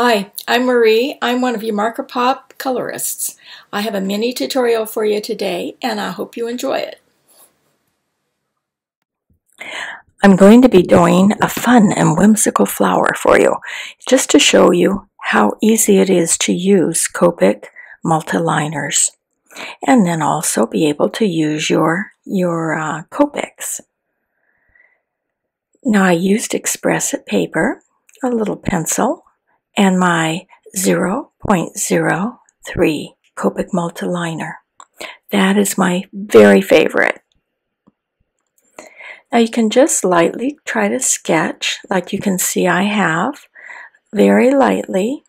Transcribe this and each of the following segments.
Hi, I'm Marie. I'm one of your Marker Pop colorists. I have a mini tutorial for you today, and I hope you enjoy it. I'm going to be doing a fun and whimsical flower for you, just to show you how easy it is to use Copic Multiliners, and then also be able to use your Copics. Now I used Express-It paper, a little pencil, and my 0.03 Copic Multiliner. That is my very favorite. Now you can just lightly try to sketch, like you can see I have, very lightly,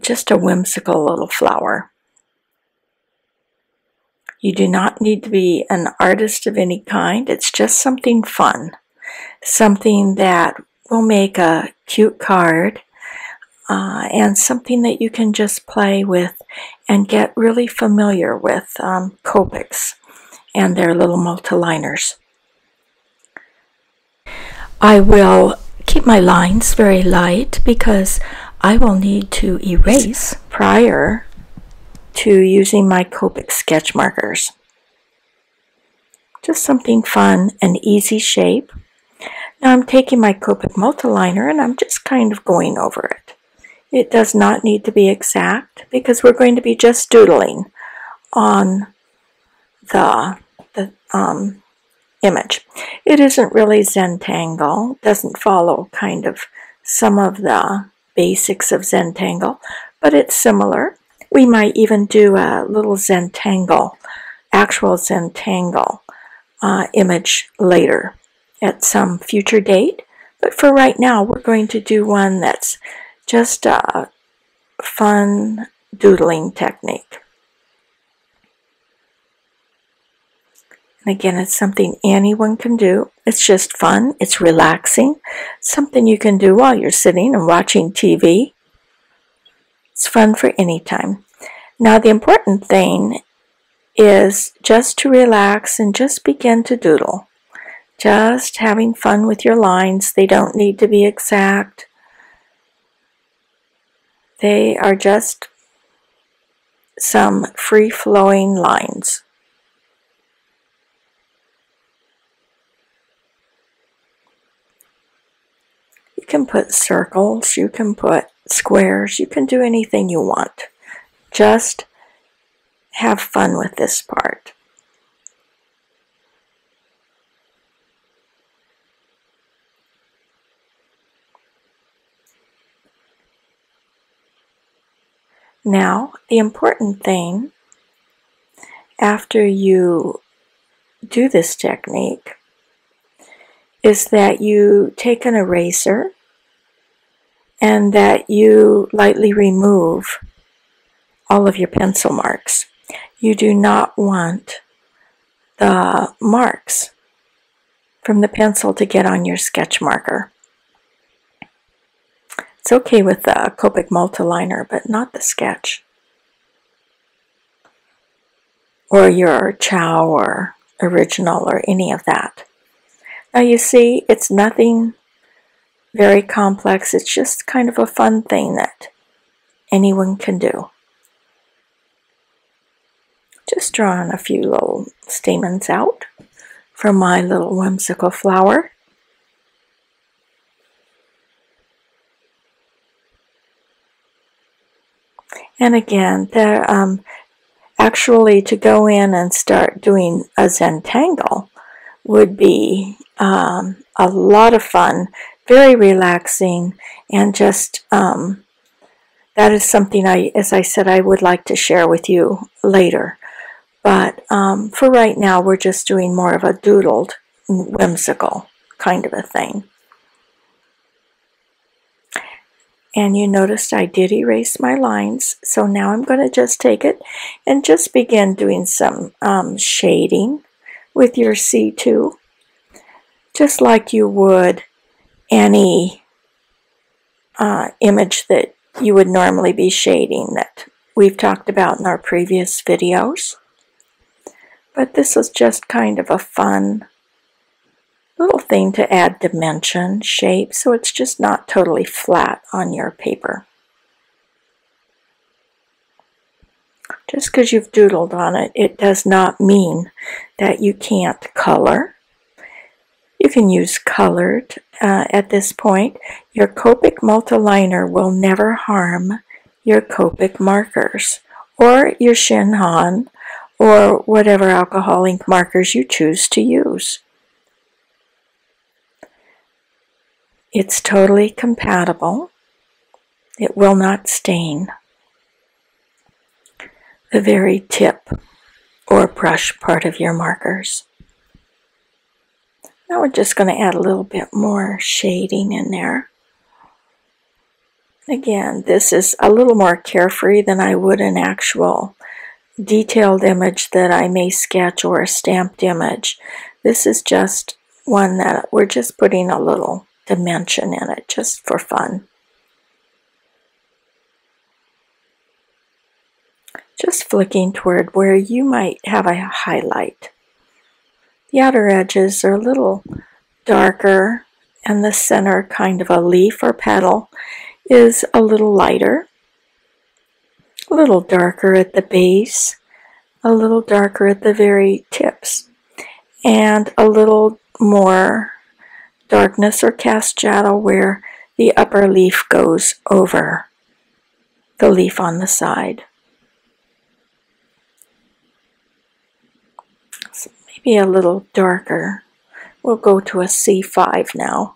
just a whimsical little flower. You do not need to be an artist of any kind. It's just something fun, something that will make a cute card, and something that you can just play with and get really familiar with Copics and their little multiliners. I will keep my lines very light because I will need to erase prior to using my Copic sketch markers. Just something fun and easy shape. Now I'm taking my Copic Multiliner and I'm just kind of going over it. It does not need to be exact because we're going to be just doodling on the image. It isn't really Zentangle, doesn't follow kind of some of the basics of Zentangle, but it's similar. We might even do a little Zentangle, actual Zentangle image later at some future date. But for right now, we're going to do one that's just a fun doodling technique. And again, it's something anyone can do. It's just fun. It's relaxing. Something you can do while you're sitting and watching TV. It's fun for any time. Now the important thing is just to relax and just begin to doodle. Just having fun with your lines. They don't need to be exact. They are just some free-flowing lines. You can put circles, you can put squares, you can do anything you want. Just have fun with this part. Now, the important thing after you do this technique is that you take an eraser and that you lightly remove all of your pencil marks. You do not want the marks from the pencil to get on your sketch marker. It's okay with the Copic Multiliner, but not the sketch or your Chow or Original or any of that. Now you see, it's nothing very complex. It's just kind of a fun thing that anyone can do. Just drawing a few little stamens out from my little whimsical flower. And again, actually to go in and start doing a Zentangle would be a lot of fun, very relaxing, and just that is something as I said, I would like to share with you later. But for right now, we're just doing more of a doodled, whimsical kind of a thing. And you noticed I did erase my lines, so now I'm going to just take it and just begin doing some shading with your C2, just like you would any image that you would normally be shading that we've talked about in our previous videos. But this is just kind of a fun little thing to add dimension, shape, so it's just not totally flat on your paper. Just because you've doodled on it, it does not mean that you can't color. You can use colored at this point. Your Copic Multiliner will never harm your Copic markers or your Shinhan or whatever alcohol ink markers you choose to use. It's totally compatible. It will not stain the very tip or brush part of your markers. Now we're just going to add a little bit more shading in there. Again, this is a little more carefree than I would an actual detailed image that I may sketch or a stamped image. This is just one that we're just putting a little dimension in it just for fun. Just flicking toward where you might have a highlight. The outer edges are a little darker and the center kind of a leaf or petal is a little lighter, a little darker at the base, a little darker at the very tips, and a little more darkness or cast shadow where the upper leaf goes over the leaf on the side. So maybe a little darker. We'll go to a C5 now.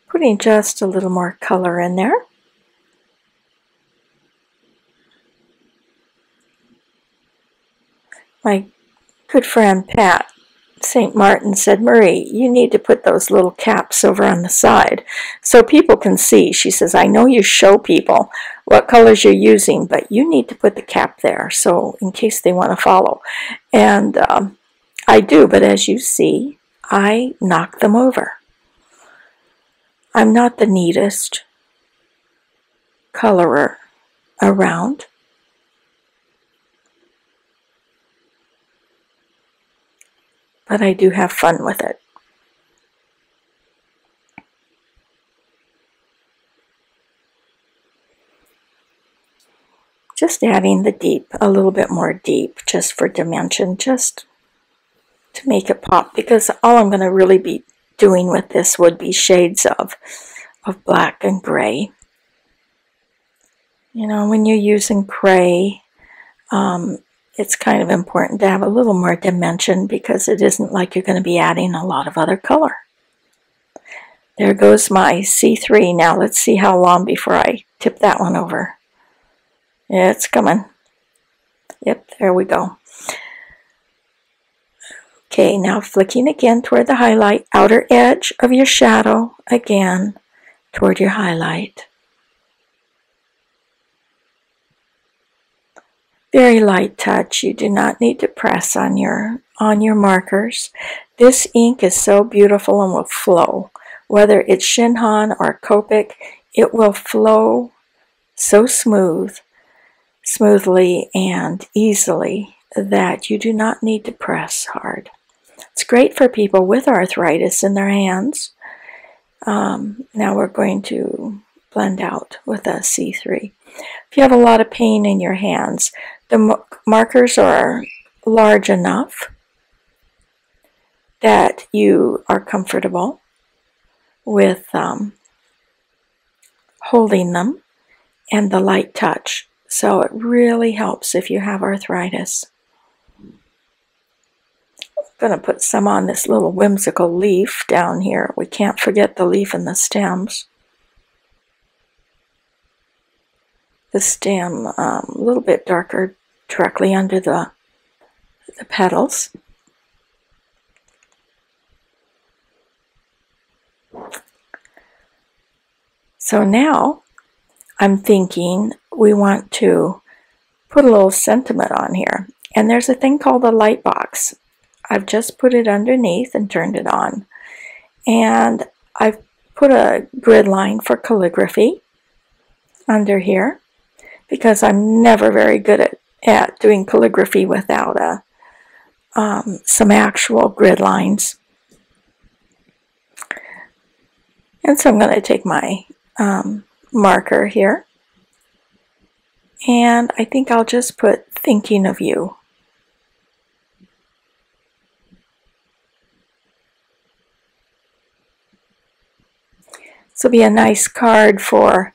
Putting just a little more color in there. My good friend Pat St. Martin said, "Marie, you need to put those little caps over on the side so people can see." She says, "I know you show people what colors you're using, but you need to put the cap there so in case they want to follow." And I do, but as you see, I knock them over. I'm not the neatest colorer around. But I do have fun with it. Just adding the deep, a little bit more deep, just for dimension, just to make it pop, because all I'm going to really be doing with this would be shades of black and gray. You know, when you're using gray, it's kind of important to have a little more dimension because it isn't like you're going to be adding a lot of other color. There goes my C3. Now let's see how long before I tip that one over. It's coming. Yep, there we go. Okay, now flicking again toward the highlight, outer edge of your shadow, again toward your highlight. Very light touch. You do not need to press on your markers. This ink is so beautiful and will flow. Whether it's Shinhan or Copic, it will flow so smoothly and easily that you do not need to press hard. It's great for people with arthritis in their hands. Now we're going to blend out with a C3. If you have a lot of pain in your hands, the markers are large enough that you are comfortable with holding them and the light touch. So it really helps if you have arthritis. I'm going to put some on this little whimsical leaf down here. We can't forget the leaf and the stems. The stem a little bit darker directly under the petals. So now I'm thinking we want to put a little sentiment on here. And there's a thing called a light box. I've just put it underneath and turned it on. And I've put a grid line for calligraphy under here because I'm never very good at doing calligraphy without some actual grid lines. And so I'm going to take my marker here, and I think I'll just put thinking of you. This will be a nice card for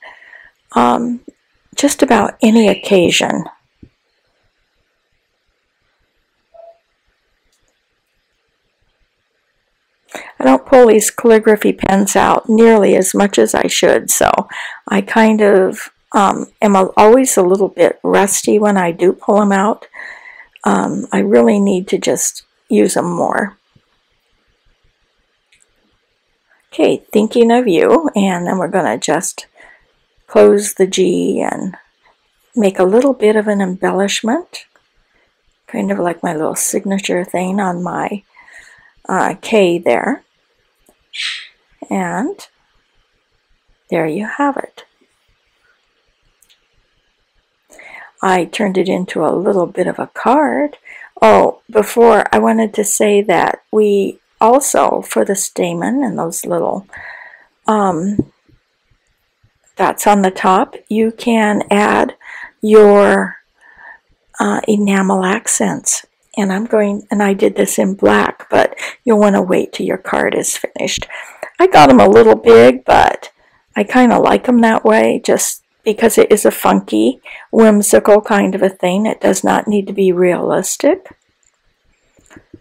just about any occasion. I don't pull these calligraphy pens out nearly as much as I should, so I kind of am always a little bit rusty when I do pull them out. I really need to just use them more. Okay, thinking of you, and then we're going to just close the G and make a little bit of an embellishment, kind of like my little signature thing on my K there. And there you have it. I turned it into a little bit of a card. Oh, before, I wanted to say that we also, for the stamen and those little dots on the top, you can add your enamel accents. And I did this in black, but you'll want to wait till your card is finished. I got them a little big, but I kind of like them that way, just because it is a funky, whimsical kind of a thing. It does not need to be realistic.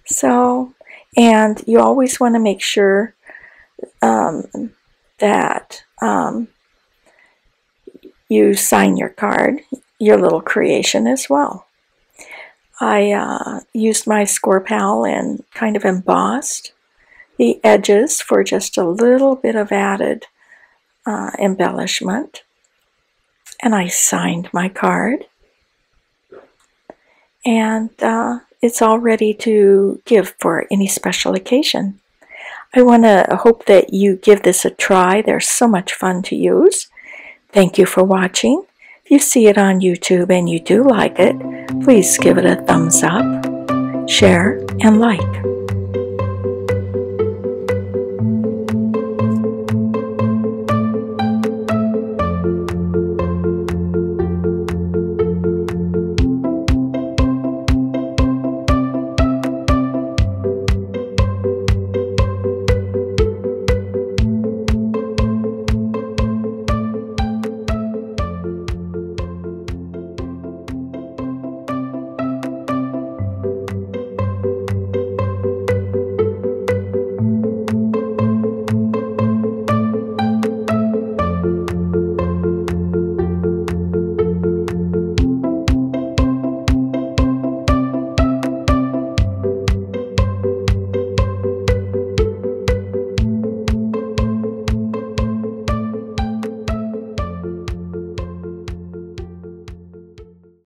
So, and you always want to make sure that you sign your card, your little creation as well. I used my score pal and kind of embossed the edges for just a little bit of added embellishment. And I signed my card. And it's all ready to give for any special occasion. I want to hope that you give this a try. They're so much fun to use. Thank you for watching. If you see it on YouTube and you do like it, please give it a thumbs up, share, and like.